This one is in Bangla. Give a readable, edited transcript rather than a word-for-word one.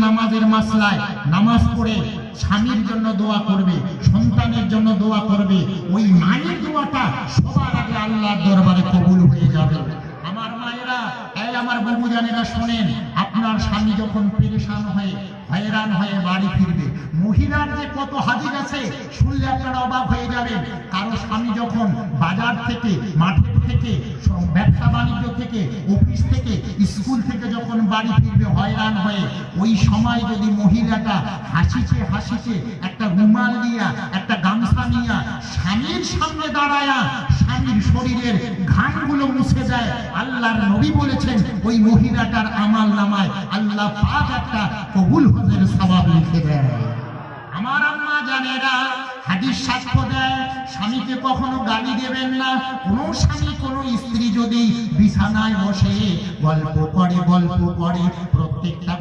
নামাজের মাসলায় নামাজ পড়ে স্বামীর জন্য দোয়া করবে, সন্তানের জন্য দোয়া করবে, ওই মায়ের দোয়াটা সবার আগে আল্লাহর দরবারে কবুল হয়ে যাবে। আমার মায়েরা, এই আমার বাবুজানেরা শোনেন, আপনার স্বামী যখন পেরেশান হয়ে হয়রান হয়ে বাড়ি ফিরবে, মহিলার যে কত হাদিস আছে শুনলে আপনারা অবাক হয়ে যাবেন। কারো স্বামী যখন বাজার থেকে, মাঠের থেকে, ব্যবসা বাণিজ্য থেকে, অফিস থেকে, স্কুল থেকে যখন বাড়ি ফিরবে হয়রান হয়ে, ওই সময় যদি মহিলাটা হাসিছে একটা রুমাল নিয়া, একটা গামছা নিয়া স্বামীর সামনে দাঁড়ায়া স্বামীর শরীরের ঘামগুলো মুছে দেয়, আল্লাহর নবী বলেছেন ওই মহিলাটার আমল নামায় আল্লাহ পাক একটা কবুল হজের সওয়াব লিখে দেয়। আমার আম্মা জানেরা হাদিস সাক্ষ্য দেয়, স্বামীকে কখনো গালি দেবেন না। কোন স্বামী কোন স্ত্রী যদি বিছানায় বসে গল্প করে প্রত্যেকটা